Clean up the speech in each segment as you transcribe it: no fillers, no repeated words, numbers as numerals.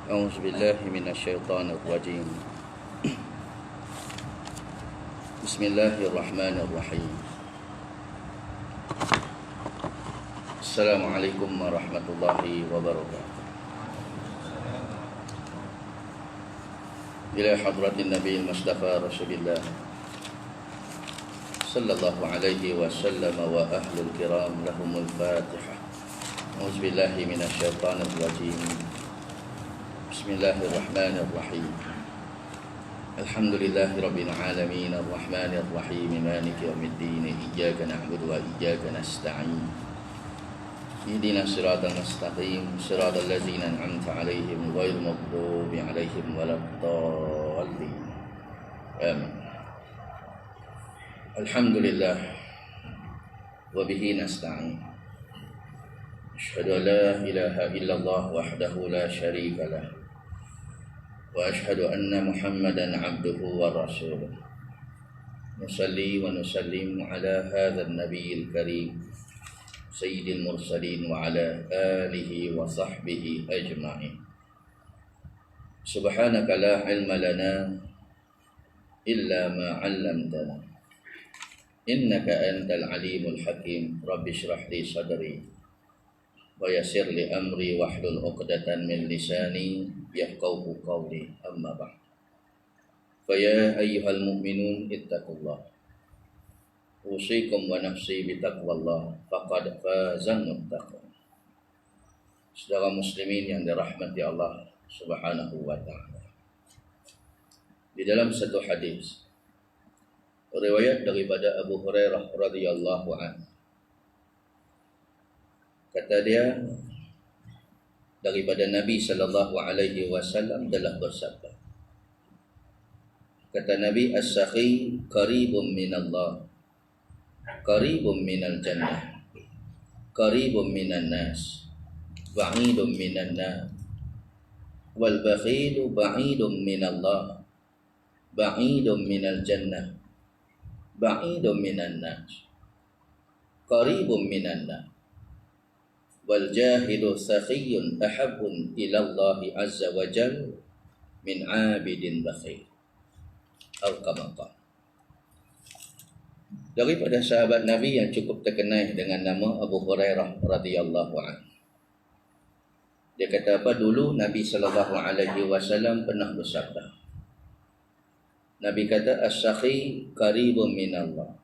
أعوذ بالله من الشيطان الرجيم. بسم الله الرحمن الرحيم. السلام عليكم ورحمة الله وبركاته. إلى حضرة النبي المصطفى رسول الله صلى الله عليه وسلم وأهل الكرام لهم الفاتحة. أعوذ بالله من الشيطان الرجيم. بسم الله الرحمن الرحيم. الحمد لله رب العالمين الرحمن الرحيم مالك يوم الدين إياك نعبد وإياك نستعين اهدنا الصراط المستقيم صراط الذين أنعمت عليهم غير المغضوب عليهم ولا الضالين آمين. الحمد لله وبه نستعين. أشهد أن لا إله إلا الله وحده لا شريك له وأشهد أن محمدا عبده ورسوله. نصلي ونسلم على هذا النبي الكريم سيد المرسلين وعلى آله وصحبه أجمعين. سبحانك لا علم لنا إلا ما علمتنا إنك أنت العليم الحكيم. رب اشرح لي صدري ويسر لي أمري واحلل عقدة من لساني يفقهوا قولي. أما بعد فيا أيها المؤمنون اتقوا الله أوصيكم ونفسي بتقوى الله فقد فاز المتقون. Saudara muslimin yang dirahmati Allah Subhanahu wa taala. Di dalam satu hadis riwayat daripada Abu Hurairah radhiyallahu anhu, kata dia daripada Nabi sallallahu alaihi wasallam telah bersabda, kata Nabi, as-sakhi qaribun minallah qaribun minal jannah qaribun minan nas ba'idun minan nar wal bakhilu ba'idun minallah ba'idun minal jannah ba'idun minan nas qaribun minan nar wal jahidu sakhiyun ahabbun ila Allah azza wa jalla min 'abidin bakhil. Al-Qamaqah. Daripada sahabat Nabi yang cukup terkenal dengan nama Abu Hurairah radhiyallahu anhu. Dia kata apa? Dulu Nabi sallallahu alaihi wasallam pernah bersabda. Nabi kata as-sakhi qaribun minallah.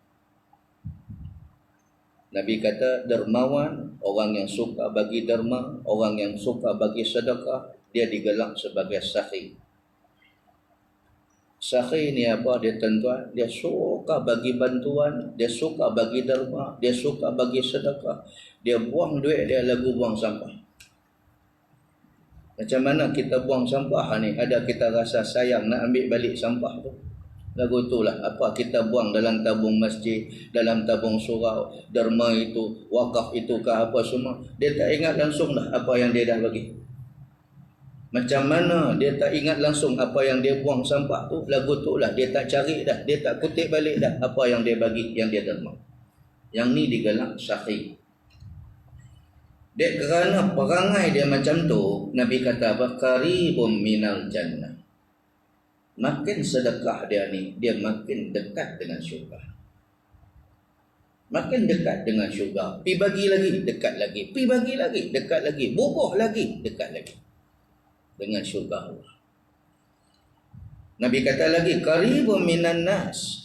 Nabi kata dermawan, orang yang suka bagi derma, orang yang suka bagi sedekah, dia digelar sebagai sakhi. Sakhi ni apa dia tuan-tuan? Dia suka bagi bantuan, dia suka bagi derma, dia suka bagi sedekah. Dia buang duit, dia lagu buang sampah. Macam mana kita buang sampah ni? Ada kita rasa sayang nak ambil balik sampah tu. Lagu itulah apa kita buang dalam tabung masjid, dalam tabung surau, derma itu, wakaf itu ke apa semua. Dia tak ingat langsung dah apa yang dia dah bagi. Macam mana dia tak ingat langsung apa yang dia buang sampah tu, lagu itulah dia tak cari dah, dia tak kutip balik dah apa yang dia bagi, yang dia derma. Yang ni digelar sakhi. Dek kerana perangai dia macam tu, Nabi kata apa? Qaribun minal jannah. Makin sedekah dia ni, dia makin dekat dengan syurga. Makin dekat dengan syurga. Pi bagi lagi, dekat lagi. Pi bagi lagi, dekat lagi. Bubuh lagi, dekat lagi dengan syurga Allah. Nabi kata lagi qaribun minan nas.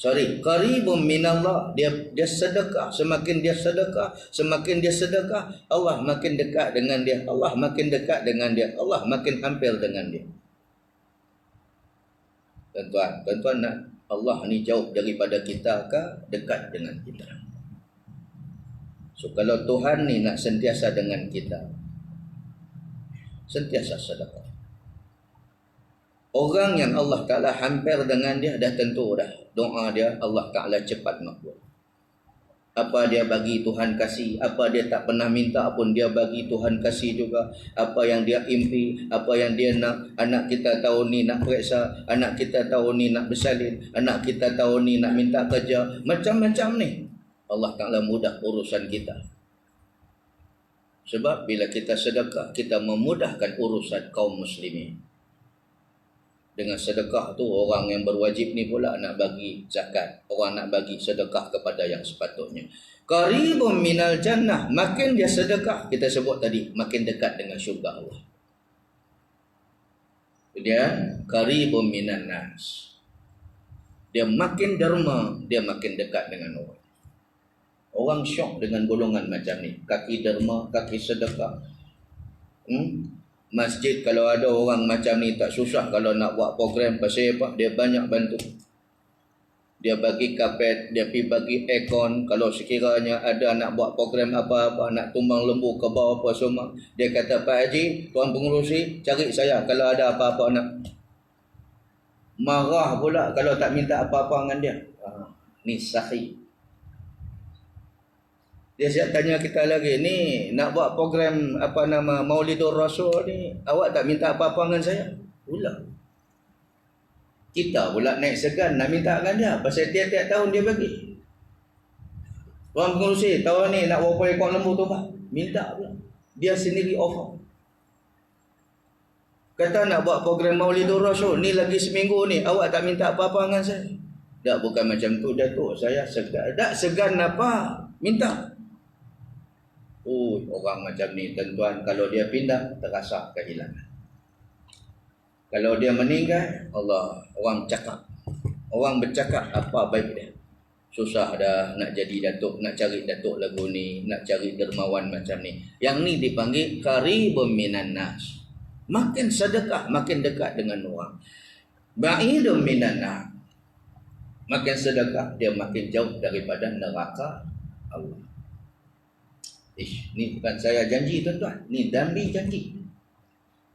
Qaribun minallah. Dia sedekah, semakin dia sedekah, semakin dia sedekah, Allah makin dekat dengan dia. Allah makin dekat dengan dia. Allah makin hampir dengan dia. Tuan-tuan nak Allah ni jauh daripada kita ke dekat dengan kita? So kalau Tuhan ni nak sentiasa dengan kita, sentiasa sedekah. Orang yang Allah Ta'ala hampir dengan dia, dah tentu dah doa dia Allah Ta'ala cepat makbul. Apa dia bagi Tuhan kasih, apa dia tak pernah minta pun dia bagi Tuhan kasih juga. Apa yang dia impi, apa yang dia nak, anak kita tahun ni nak periksa, anak kita tahun ni nak bersalin, anak kita tahun ni nak minta kerja, macam-macam ni Allah Ta'ala mudah urusan kita. Sebab bila kita sedekah, kita memudahkan urusan kaum muslimin. Dengan sedekah tu, orang yang berwajib ni pula nak bagi zakat. Orang nak bagi sedekah kepada yang sepatutnya. Qaribun minal jannah. Makin dia sedekah, kita sebut tadi, makin dekat dengan syurga Allah. Kemudian qaribun minan nas. Dia makin derma, dia makin dekat dengan orang. Orang syok dengan golongan macam ni. Kaki derma, kaki sedekah. Masjid kalau ada orang macam ni tak susah kalau nak buat program. Pasal apa? Dia banyak bantu. Dia bagi kapet, dia pergi bagi aircon. Kalau sekiranya ada nak buat program apa-apa, nak tumbang lembu ke bawah apa semua, dia kata, Pak Haji, Tuan Pengerusi, cari saya kalau ada apa-apa nak. Marah pula kalau tak minta apa-apa dengan dia. Ni sahih. Dia siap tanya kita lagi, ni nak buat program Maulidur Rasul ni, awak tak minta apa-apa dengan saya? Pula. Kita pula naik segan nak minta dengan dia, pasal tiap-tiap tahun dia bagi. Tuan Pengerusi, tahun ni nak berapa ekor lembu tu Pak? Minta pula. Dia sendiri offer. Kata nak buat program Maulidur Rasul, ni lagi seminggu ni, awak tak minta apa-apa dengan saya? Tak, bukan macam tu Datuk, saya segan. Tak segan apa? Minta. Orang macam ni tuan-tuan, kalau dia pindah terasa kehilangan. Kalau dia meninggal, orang bercakap apa baik dia. Susah dah nak jadi datuk, nak cari datuk lagu ni, nak cari dermawan macam ni. Yang ni dipanggil qaribun minan nas. Makin sedekah makin dekat dengan orang. Ba'idun minan nas. Makin sedekah dia makin jauh daripada neraka Allah. Ni bukan saya janji tuan-tuan, ni Nabi janji.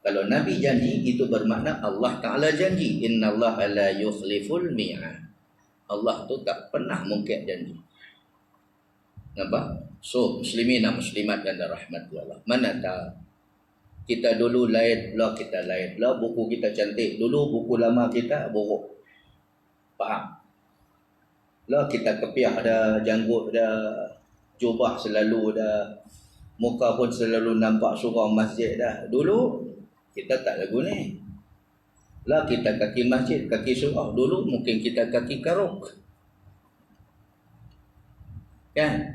Kalau Nabi janji, itu bermakna Allah Ta'ala janji. Innallaha la yukhliful mi'ad. Allah tu tak pernah mungkir janji. Nampak? So, muslimin dan muslimat dan rahmat Allah. Mana tahu kita dulu lain lah, kita lain lah, buku kita cantik. Dulu buku lama kita buruk. Faham? Lah kita kepiah dah, janggut dah, jubah selalu dah, muka pun selalu nampak surau masjid dah. Dulu kita tak lagu ni. Lah kita kaki masjid, kaki surau. Dulu mungkin kita kaki karuk. Kan?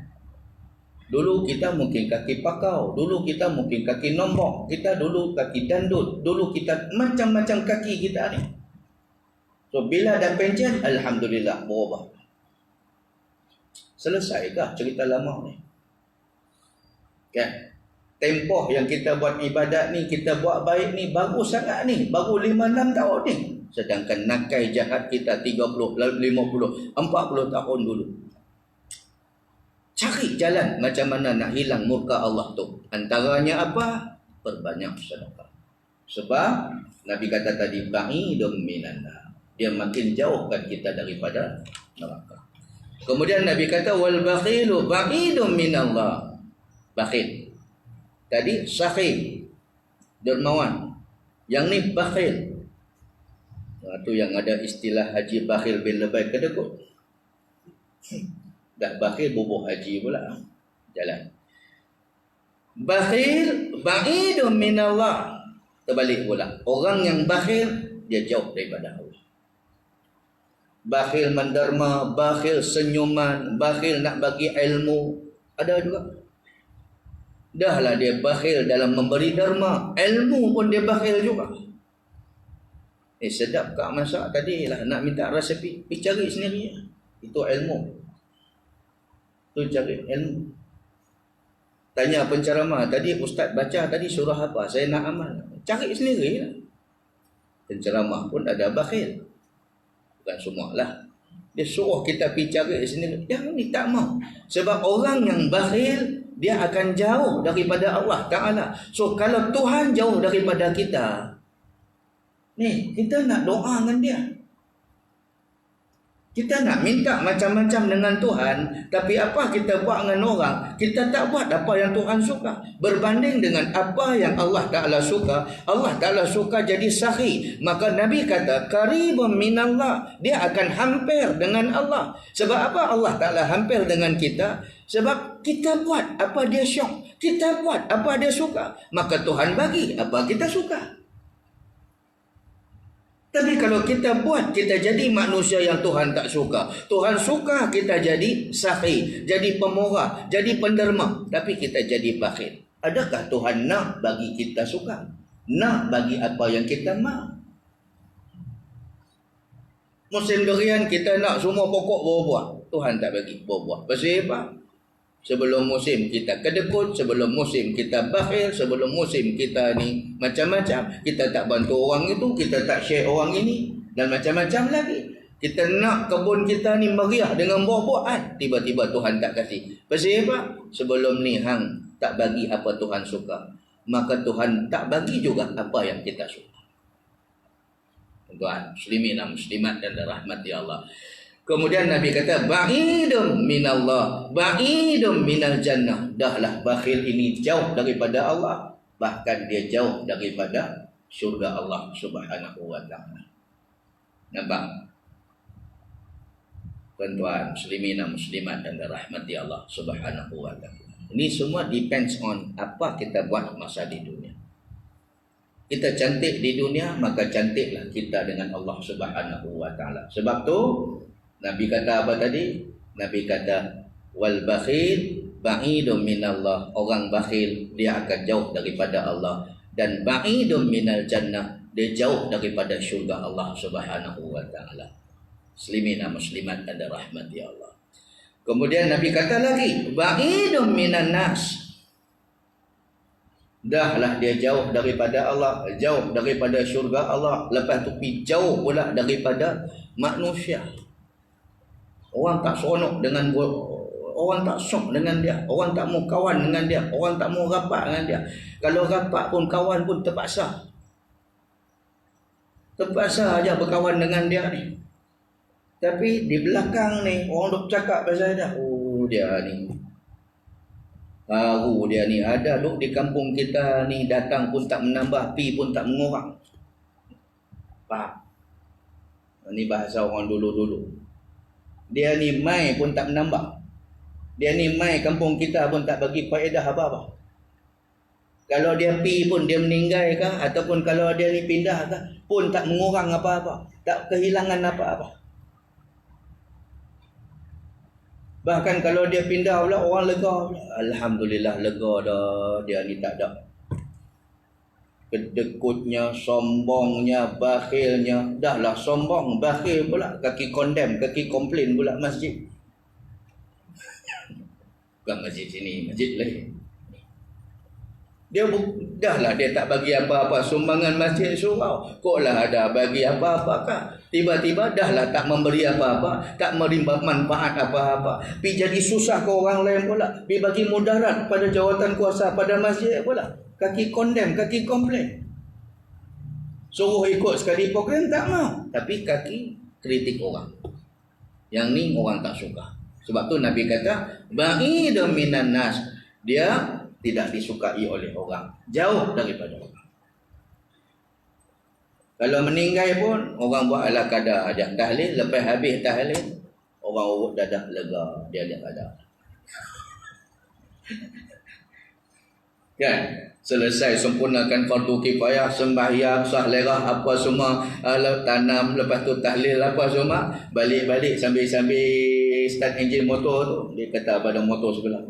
Dulu kita mungkin kaki pakau. Dulu kita mungkin kaki nombok. Kita dulu kaki dandut. Dulu kita macam-macam kaki kita ni. So bila dah pencen, alhamdulillah berubah. Selesaikah cerita lama ni? Kan? Tempoh yang kita buat ibadat ni, kita buat baik ni, baru sangat ni. Baru 5-6 tahun ni. Sedangkan nakai jahat kita 30, 50, 40 tahun dulu. Cari jalan macam mana nak hilang murka Allah tu. Antaranya apa? Perbanyak sedekah. Sebab Nabi kata tadi, ba'idun minan nar. Dia makin jauhkan kita daripada neraka. Kemudian Nabi kata, wal bakhilu ba'idun minallah. Bakhil. Tadi sakhih, dermawan. Yang ni bakhil. Itu yang ada istilah haji bakhil bin lebay kedekut. Dah bakhil bubuh haji pula. Jalan. Bakhil ba'idun minallah. Terbalik pula. Orang yang bakhil, dia jauh daripada Allah. Bakhil menderma, bakhil senyuman, bakhil nak bagi ilmu. Ada juga. Dahlah dia bakhil dalam memberi derma, ilmu pun dia bakhil juga. Sedap Kak masak tadi lah, nak minta resepi, pergi cari sendiri. Itu ilmu. Itu cari ilmu. Tanya penceramah, tadi ustaz baca tadi surah apa? Saya nak amal. Cari sendiri lah. Penceramah pun ada bakhil. Bukan semualah. Dia suruh kita pergi cari sendiri. Yang ni tak mau. Sebab orang yang bakhil, dia akan jauh daripada Allah Ta'ala. So kalau Tuhan jauh daripada kita, ni kita nak doa dengan dia. Kita nak minta macam-macam dengan Tuhan, tapi apa kita buat dengan orang? Kita tak buat apa yang Tuhan suka. Berbanding dengan apa yang Allah Ta'ala suka, Allah Ta'ala suka jadi sahih. Maka Nabi kata, qaribun minallah. Dia akan hampir dengan Allah. Sebab apa Allah Ta'ala hampir dengan kita? Sebab kita buat apa dia syok. Kita buat apa dia suka. Maka Tuhan bagi apa kita suka. Tapi kalau kita buat, kita jadi manusia yang Tuhan tak suka. Tuhan suka kita jadi sahih, jadi pemurah, jadi penderma. Tapi kita jadi bakhil. Adakah Tuhan nak bagi kita suka? Nak bagi apa yang kita mahu? Musim durian kita nak semua pokok buah-buah. Tuhan tak bagi buah-buah. Pasal apa? Sebelum musim kita kedekut, sebelum musim kita bakhil, sebelum musim kita ni macam-macam. Kita tak bantu orang itu, kita tak share orang ini, dan macam-macam lagi. Kita nak kebun kita ni meriah dengan buah-buahan, tiba-tiba Tuhan tak kasih. Pasal apa? Sebelum ni hang tak bagi apa Tuhan suka, maka Tuhan tak bagi juga apa yang kita suka. Tuan muslimin dan muslimat dan rahmati Allah. Kemudian Nabi kata, ba'idum minallah, ba'idum minal jannah. Dahlah bakhil ini jauh daripada Allah, bahkan dia jauh daripada syurga Allah Subhanahu wa ta'ala. Nampak? Tuan-tuan muslimin dan muslimat dan rahmati Allah Subhanahu wa ta'ala. Ini semua depends on apa kita buat masa di dunia. Kita cantik di dunia, maka cantiklah kita dengan Allah Subhanahu wa ta'ala. Sebab tu Nabi kata apa tadi? Nabi kata wal bakhil ba'idun minallah. Orang bakhil dia akan jauh daripada Allah, dan ba'idun minal jannah, dia jauh daripada syurga Allah Subhanahu wa ta'ala. Muslimin dan muslimat dan rahmati Allah. Kemudian Nabi kata lagi ba'idun minan nas. Dahlah dia jauh daripada Allah, jauh daripada syurga Allah, lepas tu pergi jauh pula daripada manusia. Orang tak seronok dengan orang tak sok dengan dia, orang tak mau kawan dengan dia, orang tak mau rapat dengan dia. Kalau rapat pun, kawan pun terpaksa aja berkawan dengan dia ni. Tapi di belakang ni orang duk cakap pasal dia. Oh dia ni baru, dia ni ada duk di kampung kita ni, datang pun tak menambah, pi pun tak mengurang. Faham? Ini bahasa orang dulu-dulu. Dia ni mai pun tak menambah. Dia ni mai kampung kita pun tak bagi faedah apa-apa. Kalau dia pi pun dia meninggal kah, ataupun kalau dia ni pindah kah, pun tak mengurang apa-apa, tak kehilangan apa-apa. Bahkan kalau dia pindah pula, orang lega. Alhamdulillah lega dah, dia ni tak ada kedekutnya, sombongnya, bakhilnya. Dahlah sombong, bakhil pula, kaki condemn, kaki komplain pula masjid. Bukan masjid sini, masjid lain. Dia dahlah dia tak bagi apa-apa sumbangan masjid surau. Kok lah ada bagi apa-apakah? Tiba-tiba dahlah tak memberi apa-apa, tak menerima manfaat apa-apa. Pi jadi susah ke orang lain pula. Pi bagi mudarat pada jawatan kuasa, pada masjid pula. Kaki condemn, kaki komplain. Suruh ikut sekali program tak mau, tapi kaki kritik orang. Yang ni orang tak suka. Sebab tu Nabi kata ba'idun minan nas. Dia tidak disukai oleh orang, jauh daripada orang. Kalau meninggal pun orang buat ala kadar aja tahlil, lepas habis tahlil orang urut dadah lega, dia ada. Kan? Selesai sempurnakan fardu kifayah, sembahyang, sahlerah, apa semua, tanam, lepas tu tahlil apa semua, balik-balik sambil start enjin motor tu, dia kata pada motor sebelah,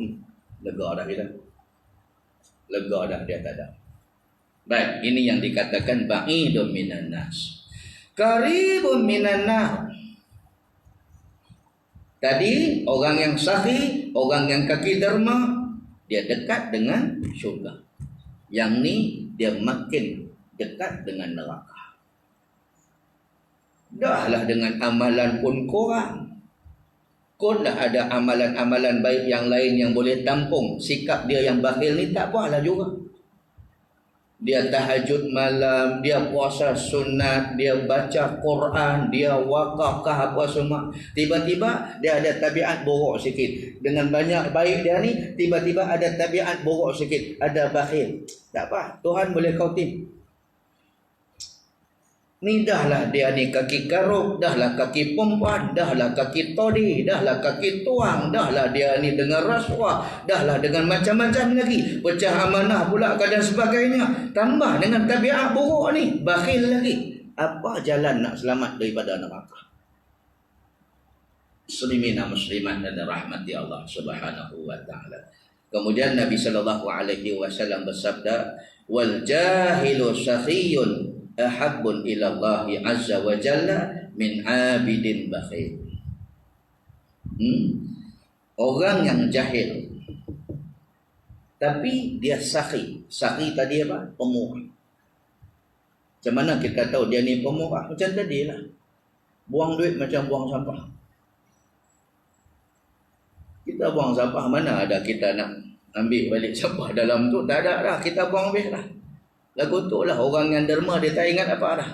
lega dah kita. Lega dah, dia tak ada. Baik, ini yang dikatakan ba'idun minan nas. Qaribun minan nas. Tadi orang yang sahih, orang yang kaki derma, dia dekat dengan syurga. Yang ni dia makin dekat dengan neraka. Dahlah dengan amalan pun kurang. Kau dah ada amalan-amalan baik yang lain yang boleh tampung sikap dia yang bakhil ni, tak buatlah juga. dia tahajud malam, dia puasa sunat, dia baca Quran, dia wakafkah apa semua. Tiba-tiba dia ada tabiat buruk sikit. Dengan banyak baik dia ni, tiba-tiba ada tabiat buruk sikit. Ada bakhil. Tak apa, Tuhan boleh kautim. Ni dahlah dia ni kaki karuk, dahlah kaki perempuan, dahlah kaki todi, dahlah kaki tuang, dahlah dia ni dengan rasuah, dahlah dengan macam-macam lagi, pecah amanah pula dan sebagainya. Tambah dengan tabiat buruk ni, bakhil lagi. Apa jalan nak selamat daripada neraka? Muslimin dan muslimat dan rahmati Allah Subhanahu wa taala. Kemudian Nabi sallallahu alaihi wasallam bersabda, "Wal jahilu sakhiyun ahabbun ila Allah azza wa jalla min abidin bakhil." Orang yang jahil tapi dia sakhi. Sakhi tadi apa? Pemurah. Macam mana kita tahu dia ni pemurah? Macam tadi lah, buang duit macam buang sampah. Kita buang sampah, mana ada kita nak ambil balik sampah dalam tu? Tak ada dah, kita buang habis lah. Lagu tu lah orang yang derma, dia tak ingat apa dah.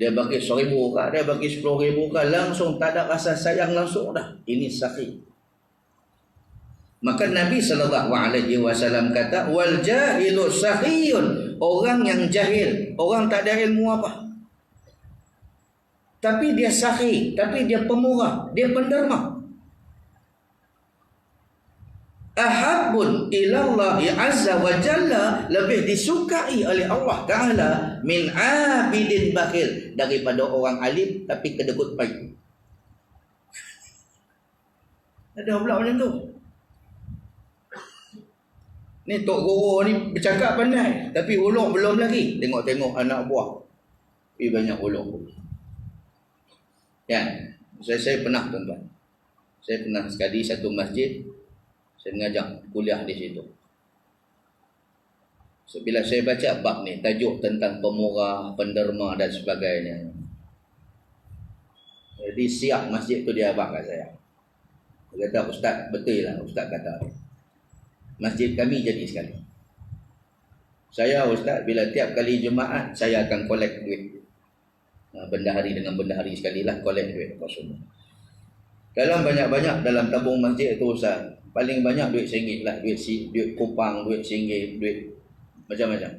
Dia bagi 1,000 kah, dia bagi 10,000 kah, langsung tak ada rasa sayang langsung dah. Ini sakhi. Maka Nabi SAW kata, wal jahilu sakhiyun. Orang yang jahil, orang tak ada ilmu apa, tapi dia sakhi, tapi dia pemurah, dia penderma. Ahabbun ilallah azza wa jalla, lebih disukai oleh Allah Ta'ala min abidin bakhil, daripada orang alim tapi kedekut baik. Ada pula macam tu. Ni Tok Guru ni bercakap pandai, tapi ulung belum lagi. Tengok-tengok anak buah, banyak ulung. Kan? Saya pernah tuan-tuan, saya pernah sekali satu masjid, saya mengajak kuliah di situ. So, bila saya baca bab ni, tajuk tentang pemurah, penderma dan sebagainya, jadi siap masjid tu dia abang kat saya. Dia kata, "Ustaz, betul lah Ustaz kata, masjid kami jadi sekali. Saya Ustaz, bila tiap kali Jumaat, saya akan collect duit. Bendahari dengan bendahari sekali lah, collect duit apa semua. Dalam banyak-banyak dalam tabung masjid tu Ustaz, paling banyak duit RM1 lah, duit kupang, duit RM1, duit macam-macam.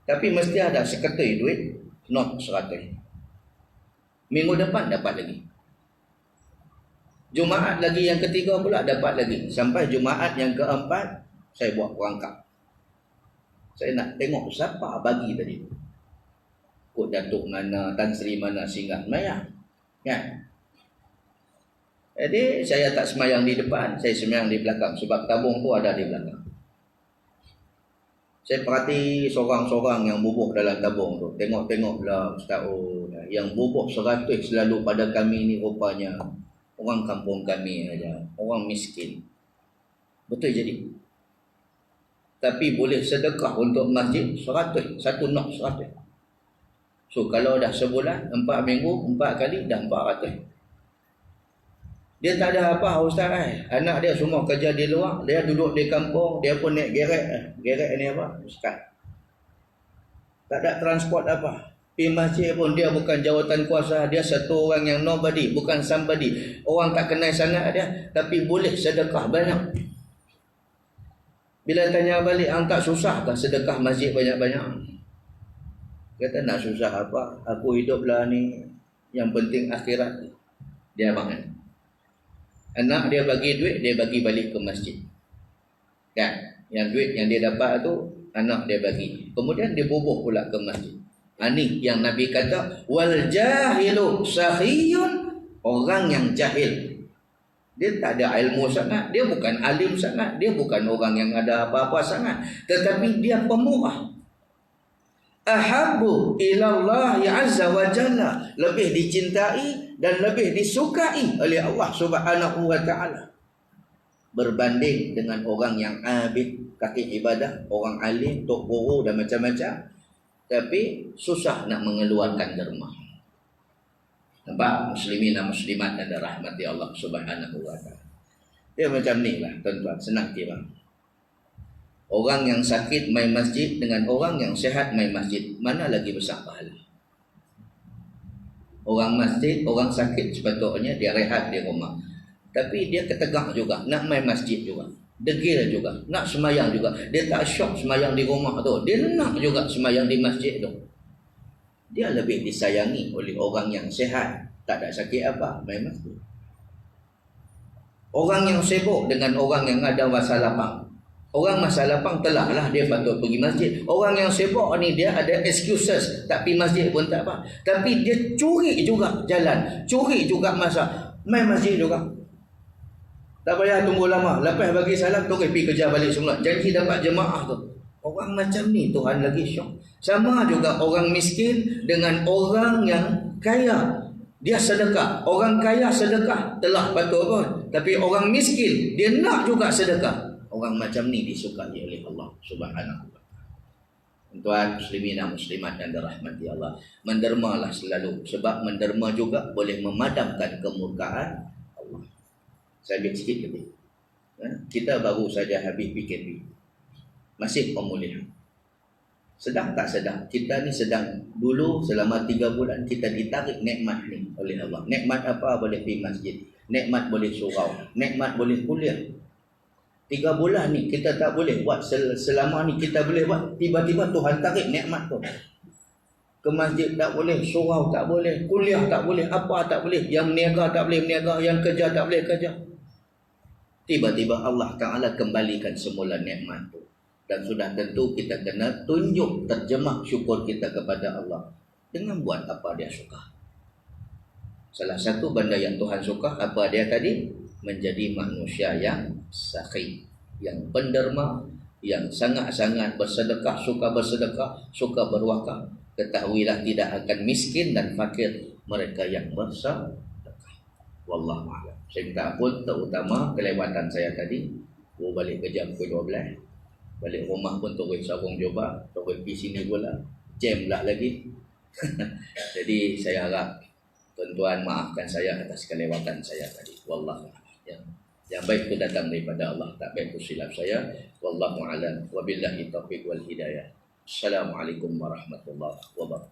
Tapi mesti ada seketul duit not 100. Minggu depan dapat lagi. Jumaat lagi yang ketiga pula dapat lagi. Sampai Jumaat yang keempat, saya buat perangkap. Saya nak tengok siapa bagi tadi. Kod Datuk mana, Tan Sri mana singgah semayang. Kan? Jadi saya tak semayang di depan, saya semayang di belakang. Sebab tabung tu ada di belakang. Saya perhati seorang-seorang yang bubuh dalam tabung tu. Tengok-tengok lah Ustaz, yang bubuh 100 selalu pada kami ni rupanya orang kampung kami aja, orang miskin. Betul jadi. Tapi boleh sedekah untuk masjid 100, satu nok 100. So kalau dah sebulan, 4 minggu, 4 kali dah 400. Dia tak ada apa Ustaz. Anak dia semua kerja di luar, dia duduk di kampung, dia pun naik gerek. Gerek ni apa? Ustaz. Tak ada transport apa. Pergi masjid pun dia bukan jawatan kuasa, dia satu orang yang nobody, bukan somebody. Orang tak kenal sangat dia, tapi boleh sedekah banyak. Bila tanya balik, hang tak susah kah sedekah masjid banyak-banyak? Kata, nak susah apa? Aku hiduplah ni, yang penting akhirat. Dia bangun. Anak dia bagi duit, dia bagi balik ke masjid. Kan? Yang duit yang dia dapat tu, anak dia bagi. Kemudian dia bubuh pula ke masjid. Ini yang Nabi kata, wal jahilu sakhiyun, orang yang jahil. Dia tak ada ilmu sangat, dia bukan alim sangat, dia bukan orang yang ada apa-apa sangat, tetapi dia pemurah. Ahabbu ilallah azza wa jalla, lebih dicintai dan lebih disukai oleh Allah Subhanahu wa taala, berbanding dengan orang yang abid, kaki ibadah, orang alim, tok guru dan macam-macam, tapi susah nak mengeluarkan derma. Nampak muslimin dan muslimat dan rahmati Allah Subhanahu wa taala. Dia macam ni lah tuan-tuan, senang kira. Orang yang sakit mai masjid dengan orang yang sihat mai masjid, mana lagi besar pahala? Orang masjid, orang sakit sepatutnya dia rehat di rumah. Tapi dia ketegak juga, nak mai masjid juga. Degil juga, nak semayang juga. Dia tak syok semayang di rumah tu. Dia nak juga semayang di masjid tu. Dia lebih disayangi oleh orang yang sihat, tak ada sakit apa, mai masjid. Orang yang sibuk dengan orang yang ada masa lapang. Orang masa lapang telah lah dia patut pergi masjid. Orang yang sibuk ni dia ada excuses, tak pergi masjid pun tak apa. Tapi dia curi juga jalan, curi juga masa, mai masjid juga. Tak payah tunggu lama. Lepas bagi salam, terus pergi kerja balik semula. Janji dapat jemaah tu. Orang macam ni Tuhan lagi syok. Sama juga orang miskin dengan orang yang kaya. Dia sedekah. Orang kaya sedekah telah patut pun. Tapi orang miskin, dia nak juga sedekah. Orang macam ni disukai oleh Allah Subhanahu wa ta'ala. Tuan muslimin dan muslimat yang dirahmati Allah, mendermalah selalu, sebab menderma juga boleh memadamkan kemurkaan Allah. Saya ambil sikit lebih. Kita baru saja habis PKP. Masih pemulihan. Sedang tak sedang, kita ni sedang dulu selama 3 bulan kita ditarik nikmat ni oleh Allah. Nikmat apa? Boleh pergi masjid. Nikmat boleh surau. Nikmat boleh kuliah. 3 bulan ni kita tak boleh buat. Selama ni kita boleh buat. Tiba-tiba Tuhan tarik nikmat tu. Ke masjid tak boleh, surau tak boleh, kuliah tak boleh, apa tak boleh. Yang niaga tak boleh niaga, yang kerja tak boleh kerja. Tiba-tiba Allah Ta'ala kembalikan semula nikmat tu. Dan sudah tentu kita kena tunjuk terjemah syukur kita kepada Allah dengan buat apa dia suka. Salah satu benda yang Tuhan suka, apa dia tadi? Menjadi manusia yang sakhi, yang penderma, yang sangat-sangat bersedekah, suka berwakaf. Ketahuilah tidak akan miskin dan fakir mereka yang bersedekah. Wallahu a'lam. Saya minta ampun terutama kelewatan saya tadi. Balik kerja pukul 12. Balik rumah pun terus sarung jubah, terus pergi sini pula. Jam lah lagi. Jadi saya harap tuan-tuan maafkan saya atas kelewatan saya tadi. Wallahu a'lam. Yang baik itu datang daripada Allah, tak baik itu silap saya. Wallahu a'lam. Wabillahi taufiq wal hidayah. Assalamualaikum warahmatullahi wabarakatuh.